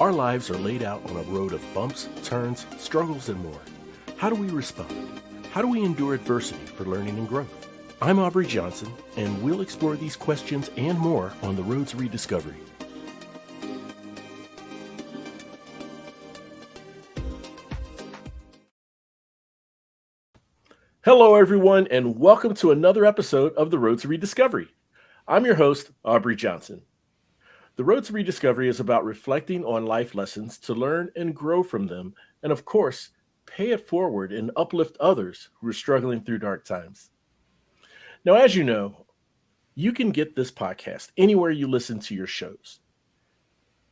Our lives are laid out on a road of bumps, turns, struggles, and more. How do we respond? How do we endure adversity for learning and growth? I'm Aubrey Johnson, and we'll explore these questions and more on the Road to Rediscovery. Hello, everyone, and welcome to another episode of the Road to Rediscovery. I'm your host, Aubrey Johnson. The Road to Rediscovery is about reflecting on life lessons to learn and grow from them, and of course, pay it forward and uplift others who are struggling through dark times. Now, as you know, you can get this podcast anywhere you listen to your shows.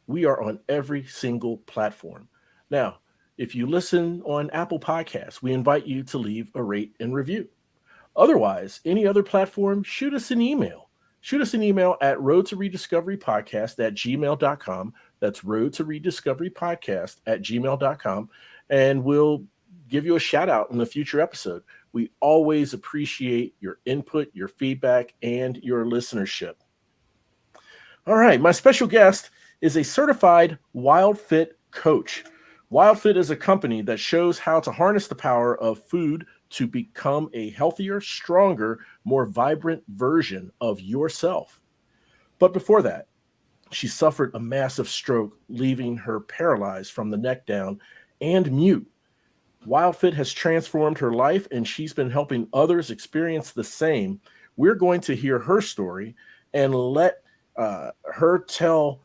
We are on every single platform. Now, if you listen on Apple Podcasts, we invite you to leave a rate and review. Otherwise, any other platform, shoot us an email. Shoot us an email at roadtorediscoverypodcast@gmail.com. That's roadtorediscoverypodcast@gmail.com. And we'll give you a shout out in a future episode. We always appreciate your input, your feedback, and your listenership. All right, my special guest is a certified WILDFIT coach. WILDFIT is a company that shows how to harness the power of food to become a healthier, stronger, more vibrant version of yourself. But before that, she suffered a massive stroke, leaving her paralyzed from the neck down and mute. WILDFIT has transformed her life, and she's been helping others experience the same. We're going to hear her story and let her tell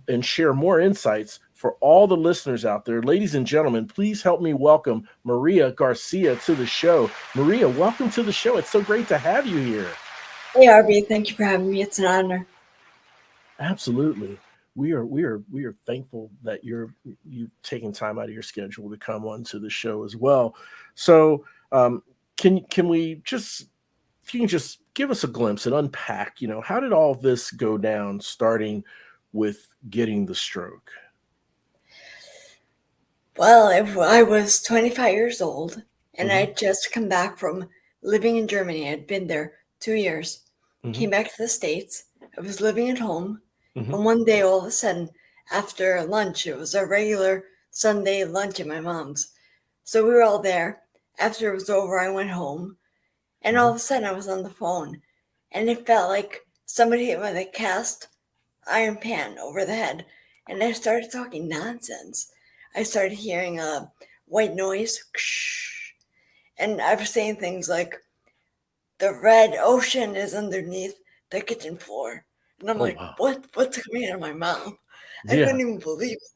and share more insights for all the listeners out there. Ladies and gentlemen, please help me welcome Maria Garcia to the show. Maria, welcome to the show. It's so great to have you here. Hey, RB, thank you for having me. It's an honor. Absolutely. We are thankful that you've taken time out of your schedule to come on to the show as well. So can we just, if you can just give us a glimpse and unpack, how did all this go down, starting with getting the stroke? Well, I was 25 years old, and I'd just come back from living in Germany. I'd been there 2 years, came back to the States. I was living at home, and one day, all of a sudden, after lunch, it was a regular Sunday lunch at my mom's. So we were all there. After it was over, I went home, and all of a sudden, I was on the phone, and it felt like somebody hit me with a cast iron pan over the head, and I started talking nonsense. I started hearing a white noise, and I was saying things like, the red ocean is underneath the kitchen floor. And I'm Wow. What's coming out of my mouth? I couldn't even believe it,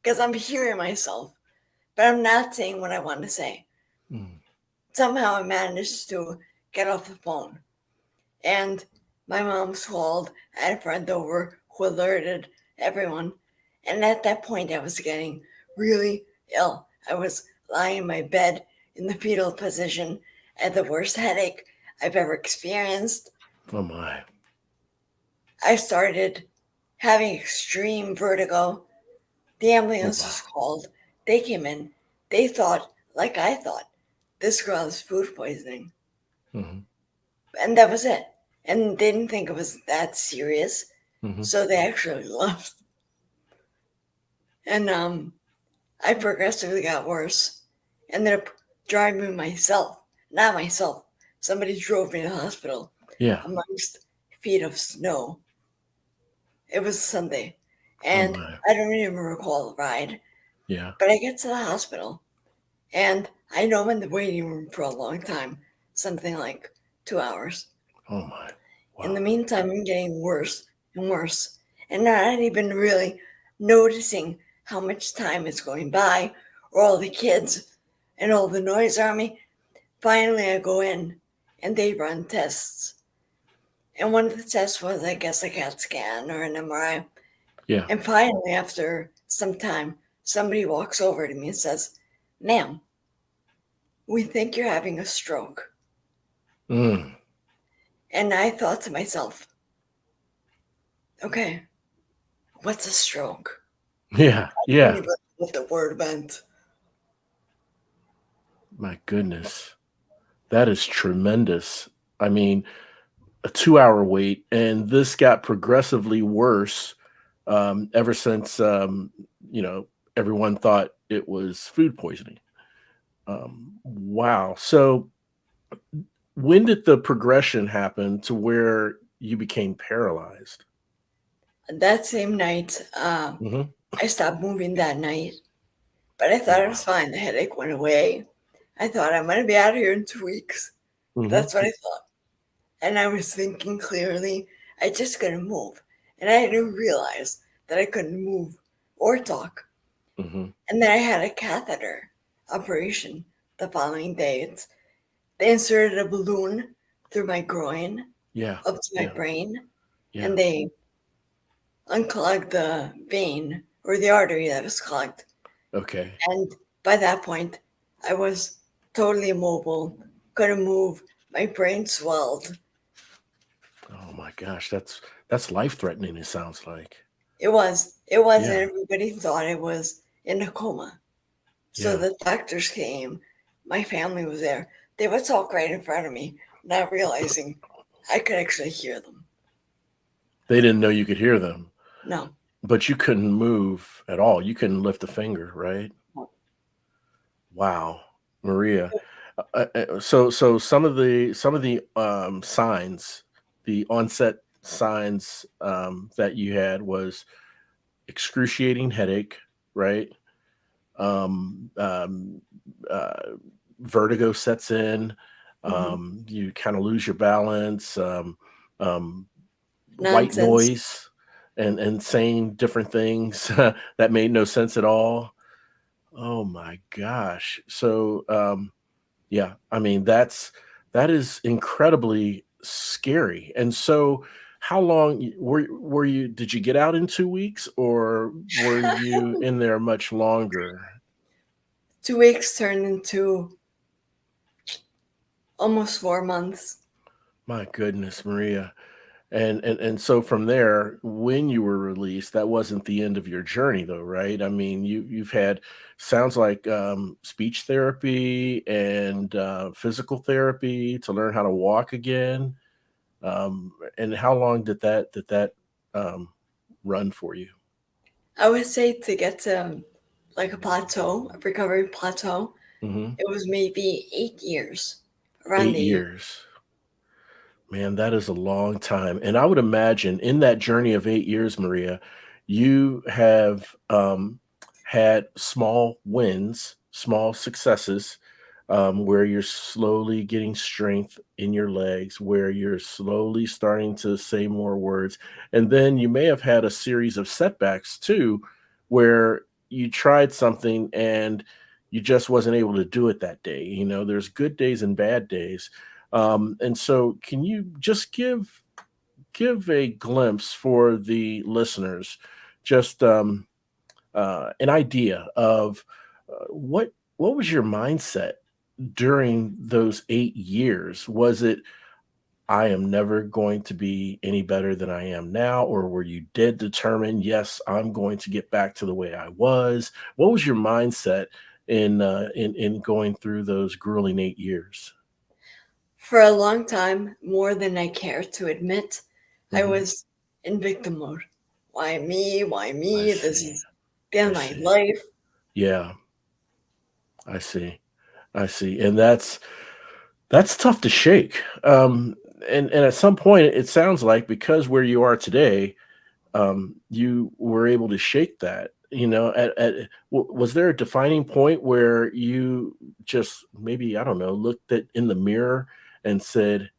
because I'm hearing myself, but I'm not saying what I want to say. Somehow I managed to get off the phone, and my mom called. I had a friend over who alerted everyone. And at that point, I was getting really ill. I was lying in my bed in the fetal position. I had the worst headache I've ever experienced. Oh, my. I started having extreme vertigo. The ambulance was called. They came in. They thought, like I thought, this girl has food poisoning. And that was it. And they didn't think it was that serious. So they actually left. And I progressively got worse. Ended up driving myself. Not myself. Somebody drove me to the hospital. Yeah. Amongst feet of snow. It was Sunday. And I don't even recall the ride. Yeah. But I get to the hospital. And I know I'm in the waiting room for a long time. Something like 2 hours. Oh, my. Wow. In the meantime, I'm getting worse and worse. And not even really noticing how much time is going by, or all the kids and all the noise around me. Finally, I go in, and they run tests. And one of the tests was, I guess, a CAT scan or an MRI. Yeah. And finally, after some time, somebody walks over to me and says, "Ma'am, we think you're having a stroke." And I thought to myself, okay, what's a stroke? Yeah. I didn't even know what the word meant. My goodness. That is tremendous. I mean, a 2-hour wait, and this got progressively worse ever since everyone thought it was food poisoning. Wow. So when did the progression happen to where you became paralyzed? That same night, Hmm. I stopped moving that night, but I thought it was Wow. fine. The headache went away. I thought I'm going to be out of here in 2 weeks. Hmm. That's what I thought. And I was thinking clearly. I just couldn't move. And I didn't realize that I couldn't move or talk. Hmm. And then I had a catheter operation the following day. They inserted a balloon through my groin Yeah. up to my Yeah. brain, Yeah. and they unclogged the vein or the artery that was clogged. Okay. And by that point, I was totally immobile, couldn't move. My brain swelled. Oh my gosh, that's life threatening. It sounds like. It was, and Yeah. everybody thought I was in a coma. So Yeah. the doctors came, my family was there. They would talk right in front of me, not realizing I could actually hear them. They didn't know you could hear them, No. but you couldn't move at all. You couldn't lift a finger, right? Wow, Maria. So some of the signs, the onset signs that you had was excruciating headache, right? Um, um, uh, Vertigo sets in. Hmm. You kind of lose your balance. Um, White Nonsense. noise, and saying different things that made no sense at all. Oh my gosh. So yeah, I mean that is incredibly scary. And so how long were you did you get out in 2 weeks, or were you in there much longer? 2 weeks turned into almost 4 months. My goodness, Maria. And so from there, when you were released, that wasn't the end of your journey though, right? I mean, you've had sounds like speech therapy and physical therapy to learn how to walk again. And how long did that um, run for you? I would say to get to like a plateau, a recovery plateau, Hmm. it was maybe 8 years, around 8 8 years. years. Man, that is a long time. And I would imagine in that journey of 8 years, Maria, you have had small wins, small successes, where you're slowly getting strength in your legs, where you're slowly starting to say more words. And then you may have had a series of setbacks too, where you tried something and you just wasn't able to do it that day. There's good days and bad days, and so, can you just give a glimpse for the listeners, just an idea of what was your mindset during those 8 years? Was it I am never going to be any better than I am now, or were you dead determined? Yes, I'm going to get back to the way I was. What was your mindset in going through those grueling 8 years? For a long time, more than I care to admit, I Hmm. was in victim mode. Why me? Why I me? This see. is the end I of my see. life. Yeah, I see. I see. And that's tough to shake. And at some point it sounds like because where you are today, you were able to shake that. Was there a defining point where you just maybe, I don't know, looked at in the mirror and said,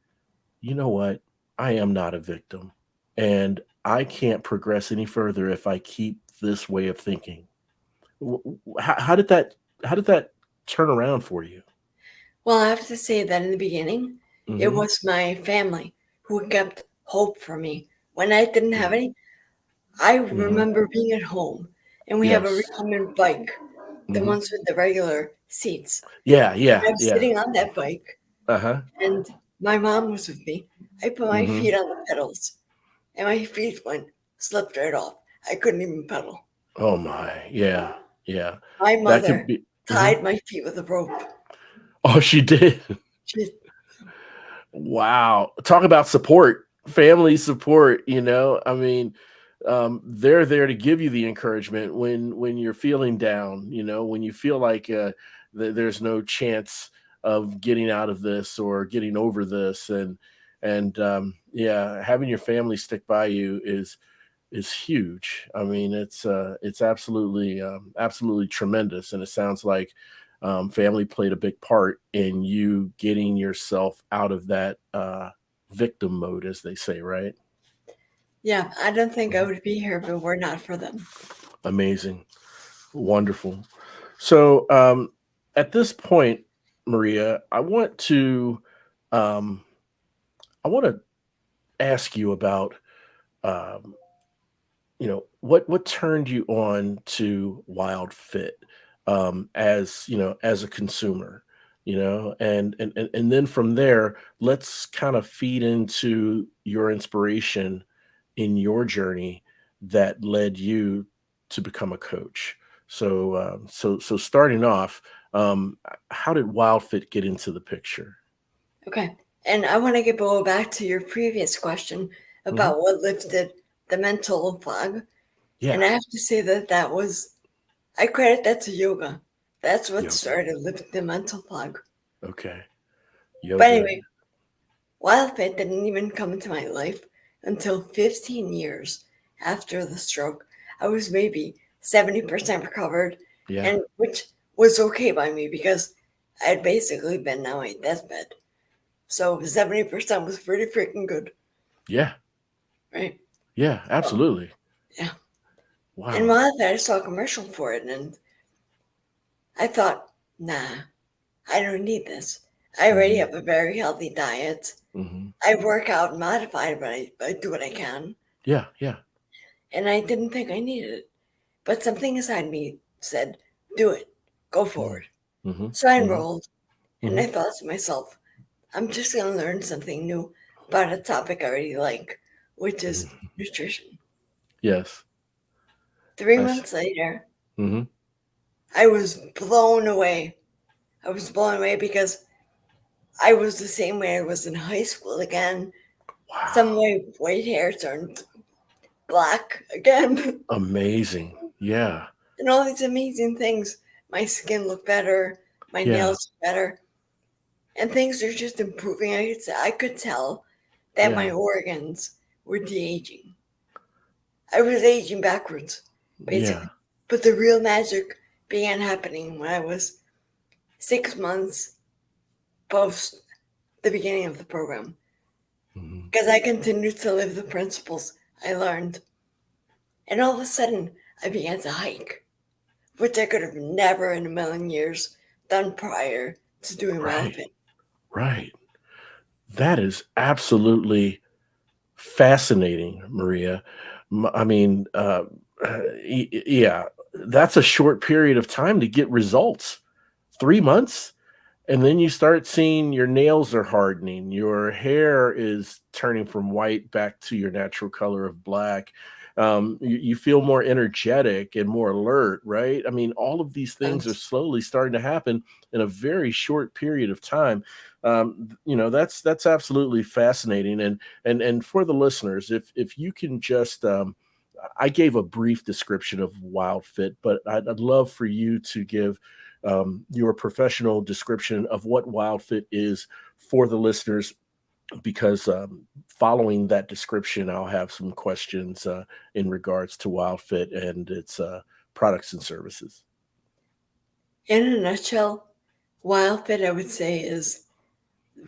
"You know what? I am not a victim, and I can't progress any further if I keep this way of thinking." How did that turn around for you? Well, I have to say that in the beginning, it Mhm. was my family who kept hope for me. When I didn't have Yeah. any, I Mhm. remember being at home and we have a Yes. recumbent bike, the Mhm. ones with the regular seats. Yeah, I yeah, was yeah. sitting on that bike Uh-huh. and my mom was with me. I put my Mhm. feet on the pedals and my feet slipped right off. I couldn't even pedal. Oh my. Yeah, yeah. My That could mother be. Mhm. tied my feet with a rope. Oh, she did. She, Wow. Talk about support, family support, I mean, they're there to give you the encouragement when you're feeling down, when you feel like there's no chance of getting out of this or getting over this. And yeah, having your family stick by you is huge. I mean, it's absolutely tremendous, and it sounds like family played a big part in you getting yourself out of that victim mode, as they say, right? Yeah, I don't think I Mhm. would be here if it were not for them. Amazing, wonderful. So at this point, Maria, um, I want to ask you about um, what turned you on to Wild Fit, as as a consumer, and then from there, let's kind of feed into your inspiration in your journey that led you to become a coach. So starting off, how did Wild Fit get into the picture? Okay. And I want to go back to your previous question Hmm. about what lifted the mental fog. And Yeah. I have to say that was, I credit that to yoga. That's what Yoga. started lifting the mental fog. Okay. But Yoga. anyway, wildfit didn't even come into my life until 15 years after the stroke. I was maybe 70% recovered, Yeah. and which was okay by me because I had basically been on my deathbed. So 70% was pretty freaking good, Yeah. right? Yeah. So, Absolutely. yeah. And Wow. while I saw a commercial for it, and I thought, nah, I don't need this. I already Hmm. have a very healthy diet. Hmm. I work out and modify it, but I do what I can. Yeah. Yeah. And I didn't think I needed it. But something inside me said, do it, go Mm. forward. Hmm. So I Hmm. enrolled, and Hmm. I thought to myself, I'm just going to learn something new about a topic I already like, which is Hmm. nutrition. Yes. Three I see. months later, Hmm. I was blown away. I was blown away because I was the same way I was in high school again. Some of Wow. my white hair turned black again, Amazing. Yeah. and all these amazing things. My skin looked better, my Yeah. nails looked better, and things are just improving. I could tell that my Yeah. organs were de aging. I was aging backwards, Yeah. basically. But the real magic began happening when I was 6 months post the beginning of the program, Hmm. because I continued to live the principles I learned. And all of a sudden, I began to hike, which I could have never in a million years done prior to doing Right. WildFit. Right. That is absolutely fascinating, Maria. I mean, yeah, that's a short period of time to get results. 3 months. And then you start seeing your nails are hardening, your hair is turning from white back to your natural color of black. You feel more energetic and more alert, right? I mean, all of these things are And slowly starting to happen in a very short period of time. That's absolutely fascinating. And for the listeners, if you can just I gave a brief description of Wild Fit, but I'd love for you to give your professional description of what WildFit is for the listeners, because following that description, I'll have some questions in regards to WildFit and its products and services. in a nutshell, WildFit, I would say, is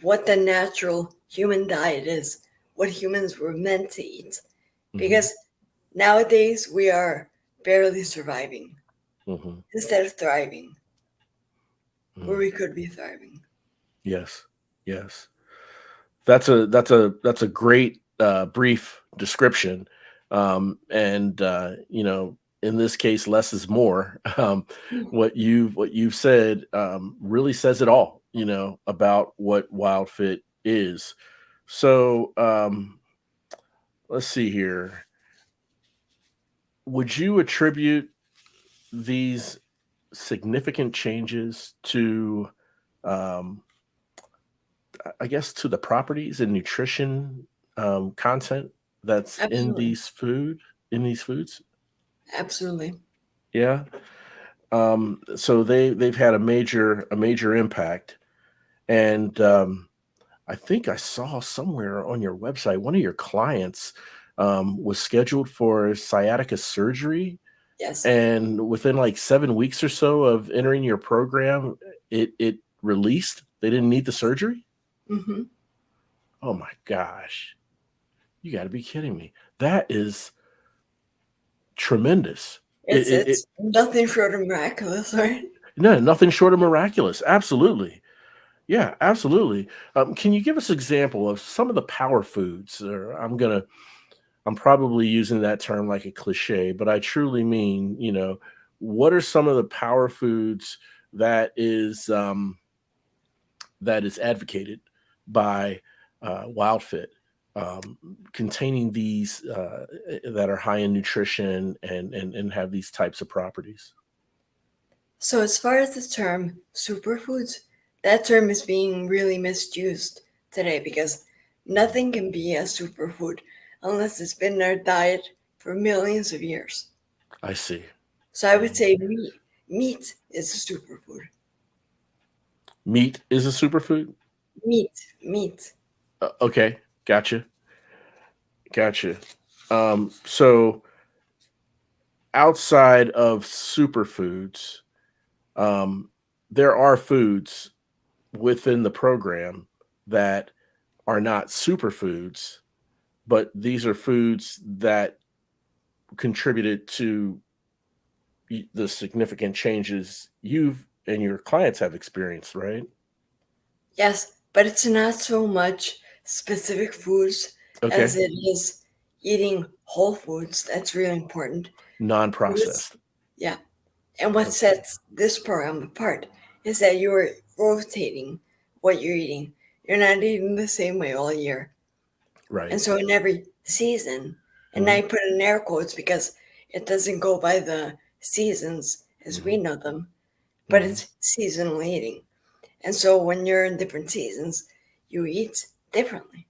what the natural human diet is, what humans were meant to eat. Hmm. Because nowadays we are barely surviving Hmm. instead of thriving, where Hmm. we could be thriving. Yes, yes. That's a great brief description, and in this case, less is more. What you've said really says it all. About what WildFit is. So let's see here. Would you attribute these significant changes to um, I guess, to the properties and nutrition content that's in Absolutely. these food? in these foods? Absolutely. Yeah. So they've had a major impact, and I think I saw somewhere on your website one of your clients was scheduled for sciatica surgery, Yes. and within like 7 weeks or so of entering your program, it released. They didn't need the surgery. Mm-hmm. Oh my gosh, you got to be kidding me! That is tremendous. It's nothing short of miraculous, right? No, nothing short of miraculous. Absolutely. Yeah, absolutely. Can you give us an example of some of the power foods? Or I'm probably using that term like a cliche, but I truly mean, what are some of the power foods that is that is advocated by WildFit, um, containing these that are high in nutrition and have these types of properties? So as far as the term superfoods, that term is being really misused today because nothing can be a superfood unless it's been in our diet for millions of years. I see. So I would say meat is a superfood. Meat is a superfood. Meat. Okay, gotcha, gotcha. So outside of superfoods, um, there are foods within the program that are not superfoods, but these are foods that contributed to the significant changes you've and your clients have experienced, right? Yes, but it's not so much specific foods as Okay, it is eating whole foods. That's really important. Foods, non-processed. yeah. And what Okay, sets this program apart is that you're rotating what you're eating. You're not eating the same way all year. right. And so in every season, and Hmm. I put in air quotes because it doesn't go by the seasons as we Hmm. know them, but Hmm. it's seasonal eating. And so when you're in different seasons, you eat differently.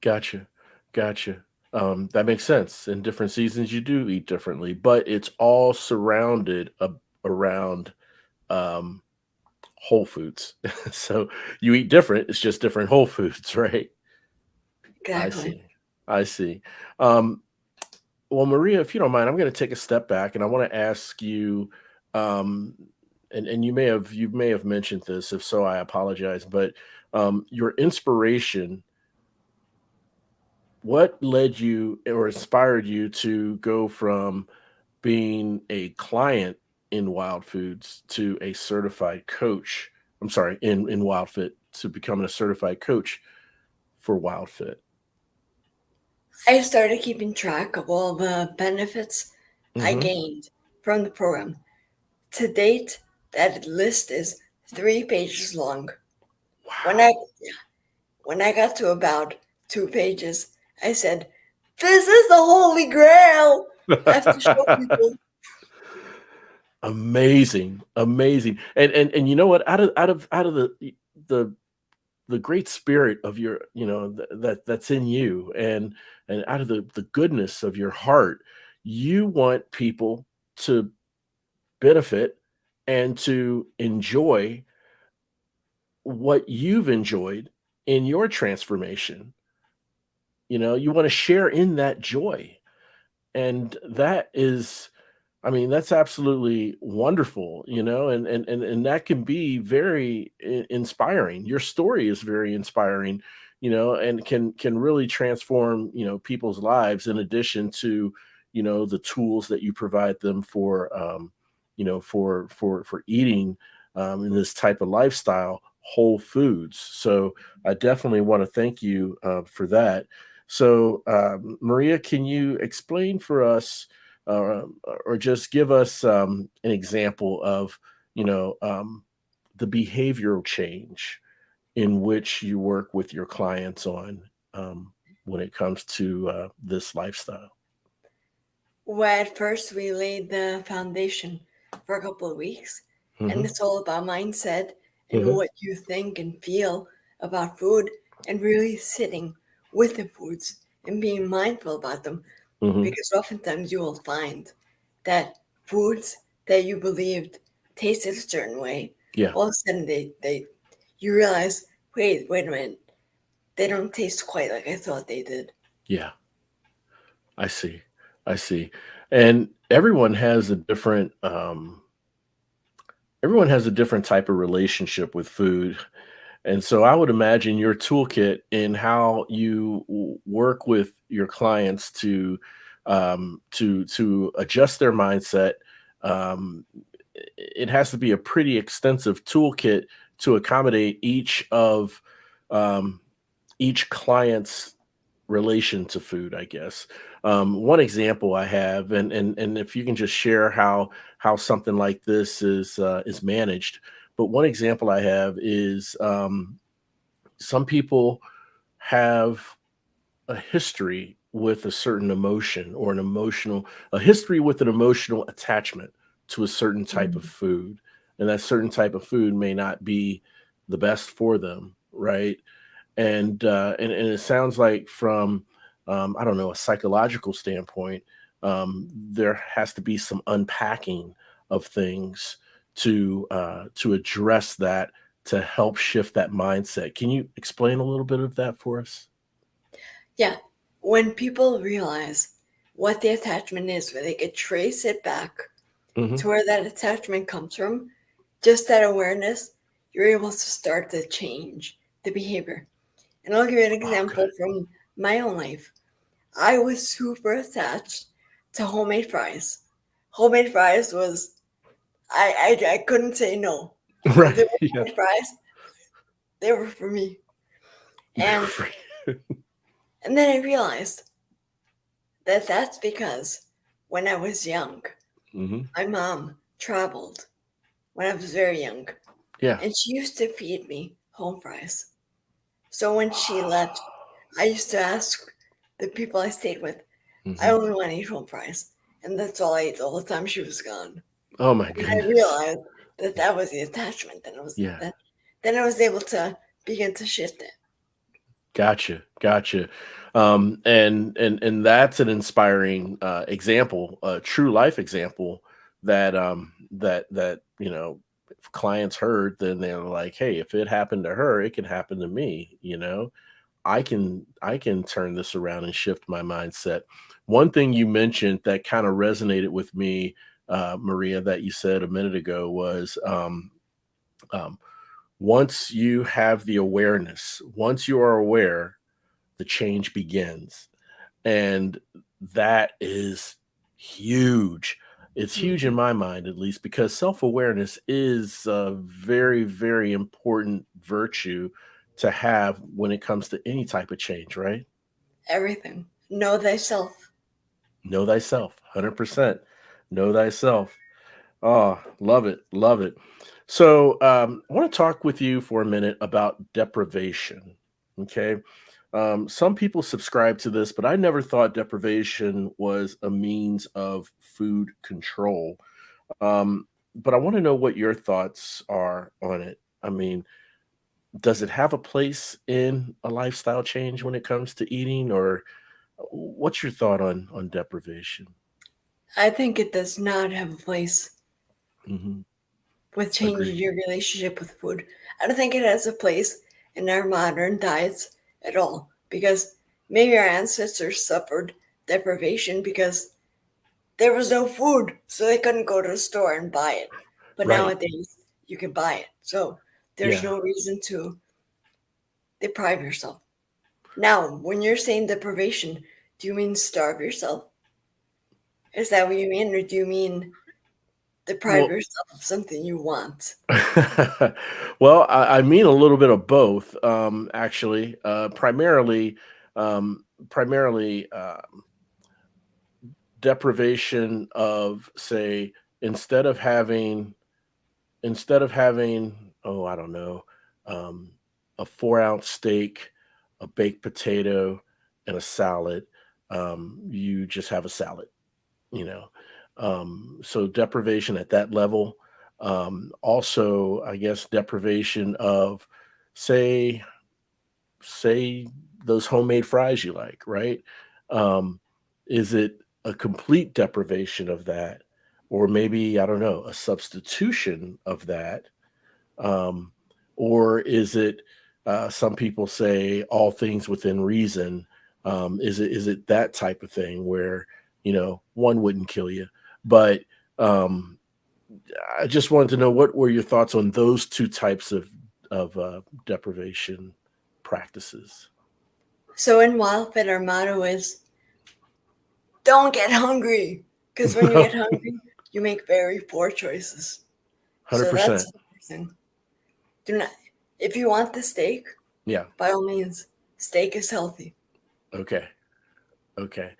Gotcha, gotcha. That makes sense. In different seasons, you do eat differently, but it's all surrounded around um, whole foods. So you eat different. It's just different whole foods, right? I Exactly. see. I see. Um, well, Maria, if you don't mind, I'm going to take a step back and I want to ask you, um, and you may have mentioned this. If so, I apologize. But your inspiration, what led you or inspired you to go from being a client in Wild Foods to a certified coach? I'm sorry, in Wild Fit to becoming a certified coach for Wild Fit. I started keeping track of all the benefits I Hmm. gained from the program. To date, that list is 3 pages long. When Wow. I when I got to about 2 pages, I said, "This is the Holy Grail." I have to show people. Amazing, amazing. And you know what? Out of the the great spirit of your, that's in you, and out of the goodness of your heart, you want people to benefit and to enjoy what you've enjoyed in your transformation. You want to share in that joy. And that is, I mean, that's absolutely wonderful, and that can be very inspiring. Your story is very inspiring, and can really transform, people's lives in addition to, the tools that you provide them for, for eating in this type of lifestyle, whole foods. So I definitely want to thank you for that. So, Maria, can you explain for us, uh, or just give us an example of, you know, um, the behavioral change in which you work with your clients on when it comes to this lifestyle? Well, at first, we laid the foundation for a couple of weeks, and Hmm. it's all about mindset and Hmm. what you think and feel about food, and really sitting with the foods and being mindful about them. Mm-hmm. because oftentimes you will find that foods that you believed tasted a certain way, Yeah. all of a sudden you realize, wait a minute, they don't taste quite like I thought they did. Yeah. I see. I see. And everyone has a different type of relationship with food. And so I would imagine your toolkit in how you work with your clients to adjust their mindset. Um, it has to be a pretty extensive toolkit to accommodate um, each client's relation to food, I guess. One example I have, and if you can just share how something like this is managed. But one example I have is some people have a history with a certain emotion or a history with an emotional attachment to a certain type of Mm. food, and that certain type of food may not be the best for them, right? And it sounds like from I don't know, a psychological standpoint, there has to be some unpacking of things to address that, to help shift that mindset. Can you explain a little bit of that for us? Yeah, when people realize what the attachment is, where they could trace it back Hmm. to where that attachment comes from, just that awareness, you're able to start to change the behavior. And I'll give you an Oh, example good. from my own life. I was super attached to homemade fries. Homemade fries was I couldn't say no. If Right. they were Yeah. homemade fries, they were for me. And and then I realized that that's because when I was young, Hmm. my mom traveled when I was very young, Yeah. and she used to feed me home fries. So when she left, I used to ask the people I stayed with, I Hmm. only want to eat home fries. And that's all I ate all the time she was gone. Oh my And I goodness. realized that that was the attachment. And it was Yeah. that then I was able to begin to shift it. Gotcha, gotcha. And that's an inspiring example, a true life example that if clients heard, then they're like, hey, if it happened to her, it can happen to me. I can turn this around and shift my mindset. One thing you mentioned that kind of resonated with me, Maria, that you said a minute ago was um, once you have the awareness, once you are aware, the change begins. And that is huge. It's huge in Mhm. my mind, at least, because self awareness is a very, very important virtue to have when it comes to any type of change, right? Everything. Know thyself. Know thyself, 100%. Know thyself. Oh, love it. Love it. So, I want to talk with you for a minute about deprivation. Okay. Some people subscribe to this, but I never thought deprivation was a means of food control. But I want to know what your thoughts are on it. I mean, does it have a place in a lifestyle change when it comes to eating, or what's your thought on deprivation? I think it does not have a place Hmm. with changing Agreed. your relationship with food. I don't think it has a place in our modern diets at all because maybe our ancestors suffered deprivation because there was no food, so they couldn't go to the store and buy it. But Right. nowadays, you can buy it. So there's Yeah. no reason to deprive yourself. Now, when you're saying deprivation, do you mean starve yourself? Is that what you mean? Or do you mean deprive Well, yourself of something you want? well, I mean a little bit of both, actually. Primarily, deprivation of, say, instead of having instead of having, oh, I don't know, um, a 4-ounce steak, a baked potato, and a salad, you just have a salad. you know so deprivation at that level. Also, I guess deprivation of, say those homemade fries you like, right? um Is it a complete deprivation of that? Or maybe, I don't know, a substitution of that? Um, or is it, some people say all things within reason? Is it that type of thing where, one wouldn't kill you? But um, I just wanted to know, what were your thoughts on those two types of deprivation practices? So in WildFit, our motto is don't get hungry. Because when you get hungry, you make very poor choices. So that's 100%. the first thing. Do not, if you want the steak, Yeah. by all means, steak is healthy. Okay. Okay.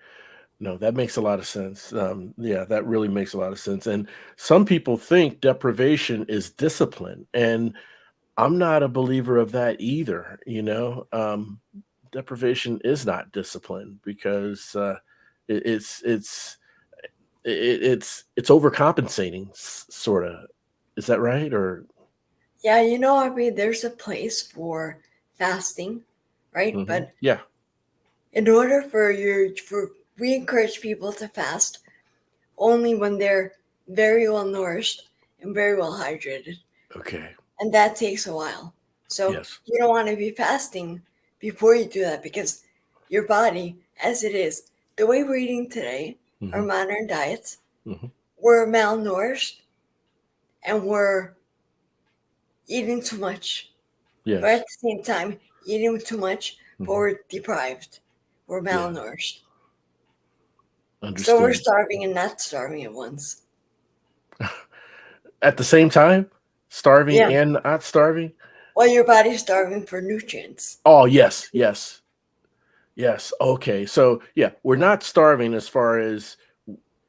No, that makes a lot of sense. Yeah, that really makes a lot of sense. And some people think deprivation is discipline, and I'm not a believer of that either. Deprivation is not discipline, because it, it's overcompensating, sort of. Is that right? Or Yeah, I mean, there's a place for fasting, right? But yeah, in order we encourage people to fast only when they're very well nourished and very well hydrated. okay, And that takes a while. So yes, you don't want to be fasting before you do that, because your body, as it is, the way we're eating today, our hmm modern diets, hmm we're malnourished and we're eating too much. But at yes, the same time, eating too much, but hmm we're deprived. We're yeah, malnourished. So we're understood. starving and not starving at once. At the same time, starving Yeah. and not starving. Well, your body's starving for nutrients. Oh, yes, yes, yes. Okay. So, yeah, we're not starving as far as,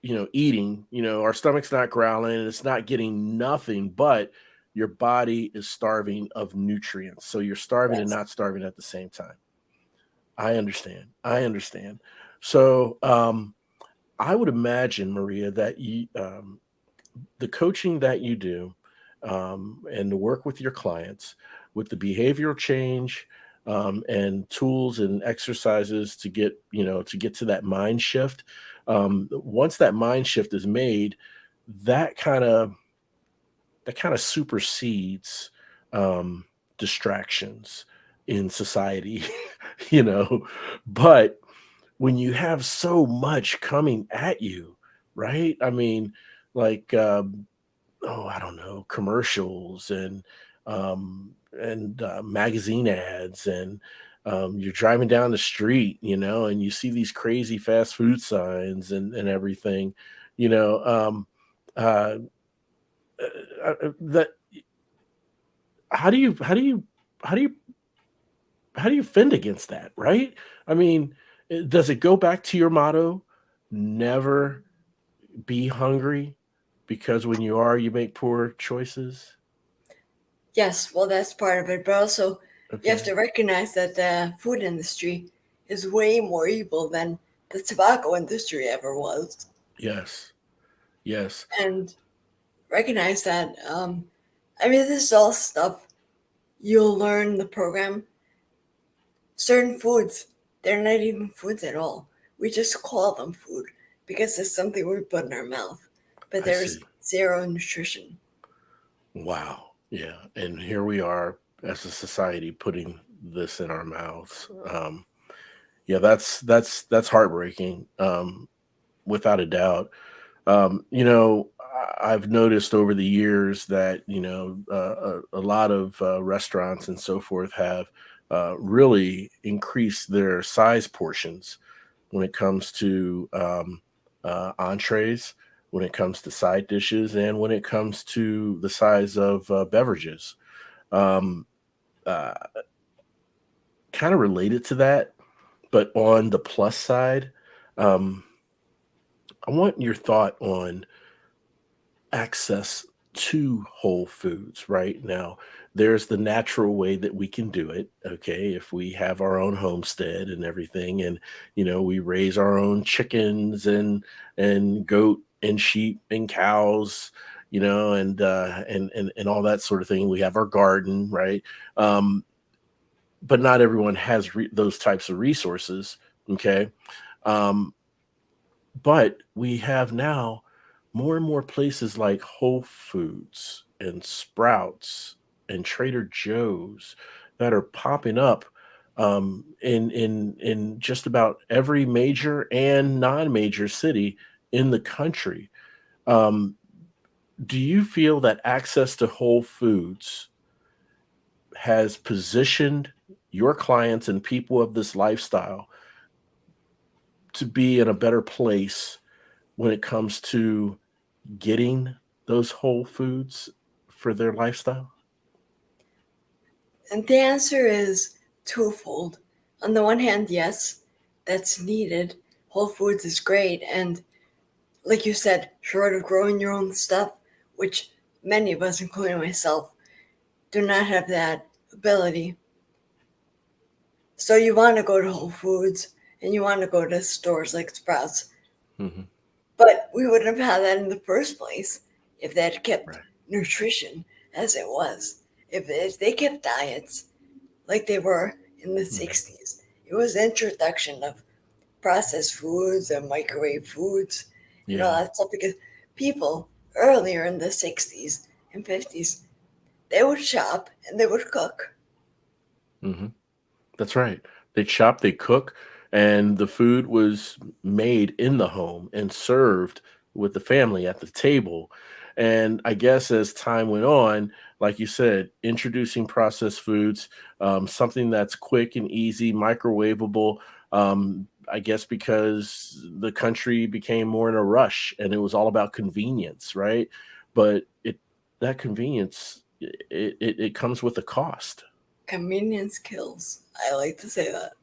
eating. Our stomach's not growling and it's not getting nothing, but your body is starving of nutrients. So you're starving and Yes. not starving at the same time. I understand. I understand. So, I would imagine, Maria, that the coaching that you do, and the work with your clients, with the behavioral change, and tools and exercises to get to that mind shift. Once that mind shift is made, that kind of supersedes, um, distractions in society. you know but when you have so much coming at you, right? I mean, like, oh, I don't know, commercials and magazine ads, and you're driving down the street, and you see these crazy fast food signs and everything, you know. Uh, that how do you how do you how do you how do you fend against that, right? I mean, does it go back to your motto, never be hungry, because when you are, you make poor choices? Yes, well, that's part of it. But also, you have Okay. to recognize that the food industry is way more evil than the tobacco industry ever was. Yes. Yes. And recognize that, I mean, this is all stuff you'll learn in the program. Certain foods, they're not even foods at all. We just call them food because it's something we put in our mouth. But I there's see. zero nutrition. Wow. Yeah. And here we are as a society putting this in our mouths. Yeah, that's heartbreaking, without a doubt. I've noticed over the years that a lot of restaurants and so forth have really increased their size portions when it comes to, entrees, when it comes to side dishes, and when it comes to the size of beverages. Um, uh, Kind of related to that, but on the plus side, um, I want your thought on access to whole foods right now. There's the natural way that we can do it. Okay. If we have our own homestead and everything, and, we raise our own chickens and goat and sheep and cows, and all that sort of thing. We have our garden, right? Um, but not everyone has those types of resources. Okay. Um, But we have now more and more places like Whole Foods and Sprouts and Trader Joe's that are popping up in just about every major and non-major city in the country. Um, do you feel that access to Whole Foods has positioned your clients and people of this lifestyle to be in a better place when it comes to getting those whole foods for their lifestyle? And the answer is twofold. On the one hand, yes, that's needed. Whole Foods is great. And like you said, short of growing your own stuff, which many of us, including myself, do not have that ability. So you want to go to Whole Foods and you want to go to stores like Sprouts. Mm-hmm. But we wouldn't have had that in the first place if they had kept Right. nutrition as it was. If they kept diets like they were in the Mm-hmm. 60s, it was the introduction of processed foods and microwave foods and all Yeah. that stuff because people earlier in the 60s and 50s, they would shop and they would cook. Mm-hmm. That's right. They chop, they cook, and the food was made in the home and served with the family at the table. And I guess as time went on, like you said, introducing processed foods, something that's quick and easy, microwavable. I guess because the country became more in a rush and it was all about convenience, right? But that convenience it comes with a cost. Convenience kills. I like to say that.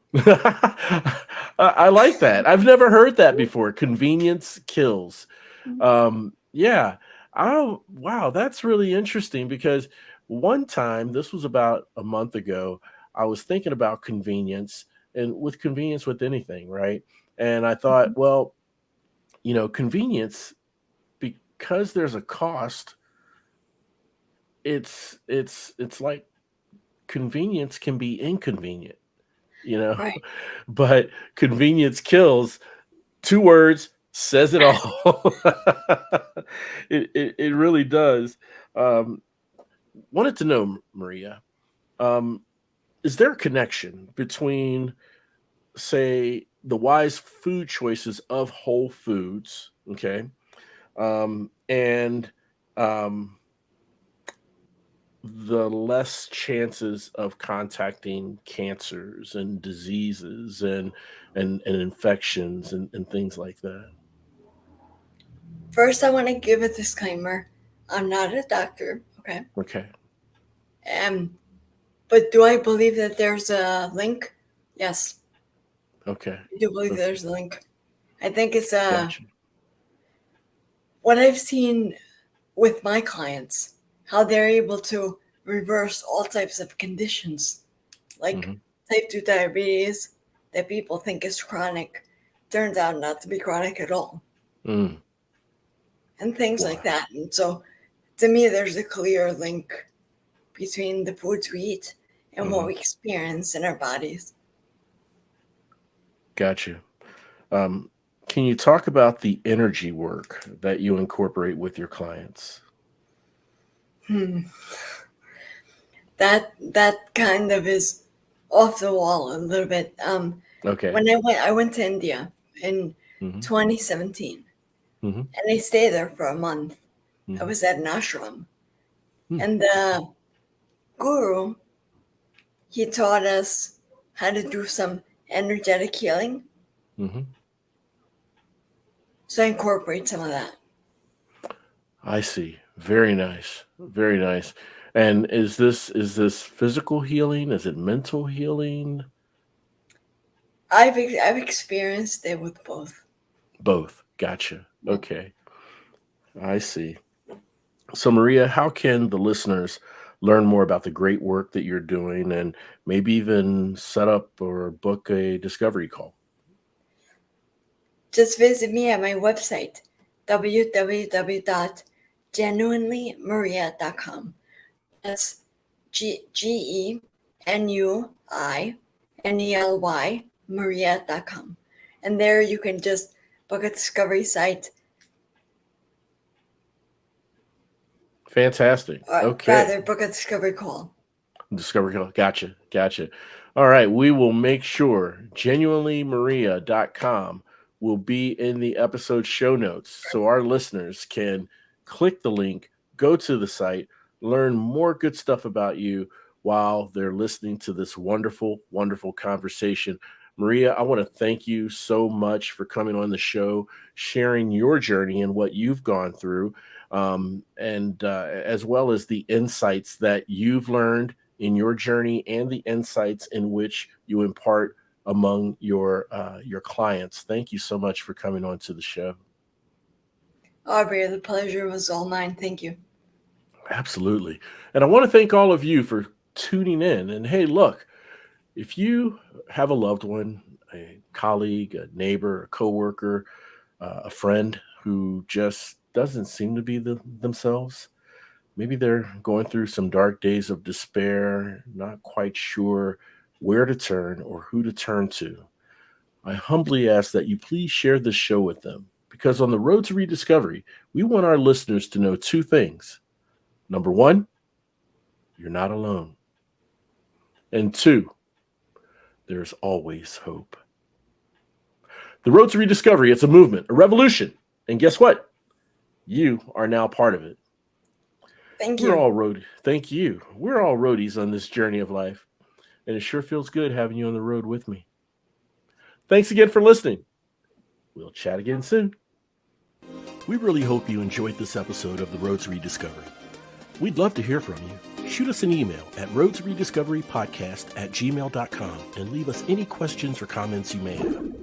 I like that. I've never heard that before. Convenience kills. Yeah. Oh, wow. That's really interesting because one time, this was about a month ago, I was thinking about convenience and with convenience with anything, right? And I thought, well, convenience, because there's a cost, it's like convenience can be inconvenient, you know, Right. but convenience kills. Two words says it all. It really does. Um, Wanted to know, Maria, um, is there a connection between, say, the wise food choices of Whole Foods, okay, and um, the less chances of contacting cancers and diseases and infections and things like that? First, I want to give a disclaimer. I'm not a doctor, okay? Okay. Um, but do I believe that there's a link? Yes, Okay. I do believe Okay. there's a link. I think it's Gotcha. what I've seen with my clients, how they're able to reverse all types of conditions, like Mhm. type 2 diabetes that people think is chronic, turns out not to be chronic at all, Mm. and things like Wow. that. And so to me, there's a clear link between the foods we eat and what Mhm. we experience in our bodies. Gotcha. Um, can you talk about the energy work that you incorporate with your clients? Hmm. That kind of is off the wall a little bit. Okay. When I went to India in Mhm. 2017, Mhm. and I stayed there for a month. I Mhm. was at an ashram, Mm. and the guru, he taught us how to do some energetic healing. Mhm. So I incorporate some of that. I see. Very nice. Very nice. And is this physical healing? Is it mental healing? I've experienced it with both. Both. Gotcha. Okay. I see. So, Maria, how can the listeners learn more about the great work that you're doing and maybe even set up or book a discovery call? Just visit me at my website, www.genuinelymaria.com. That's GENUINELY Maria.com. And there you can just Book a discovery site. Fantastic. Or Okay. rather, book a discovery call. Discovery call. Gotcha. All right. We will make sure genuinelymaria.com will be in the episode show notes so our listeners can click the link, go to the site, learn more good stuff about you while they're listening to this wonderful, wonderful conversation. Maria, I want to thank you so much for coming on the show, sharing your journey and what you've gone through, and as well as the insights that you've learned in your journey and the insights in which you impart among your clients. Thank you so much for coming on to the show. Aubrey, the pleasure was all mine. Thank you. Absolutely. And I want to thank all of you for tuning in. And hey, look, if you have a loved one, a colleague, a neighbor, a coworker, a friend who just doesn't seem to be themselves, maybe they're going through some dark days of despair, not quite sure where to turn or who to turn to, I humbly ask that you please share this show with them, because on the road to rediscovery, we want our listeners to know two things. Number one, you're not alone. And two, there's always hope. The road to rediscovery, it's a movement, a revolution. And guess what? You are now part of it. Thank you. Thank you. We're all roadies on this journey of life. And it sure feels good having you on the road with me. Thanks again for listening. We'll chat again soon. We really hope you enjoyed this episode of The Road to Rediscovery. We'd love to hear from you. Shoot us an email at roadtorediscoverypodcast@gmail.com and leave us any questions or comments you may have.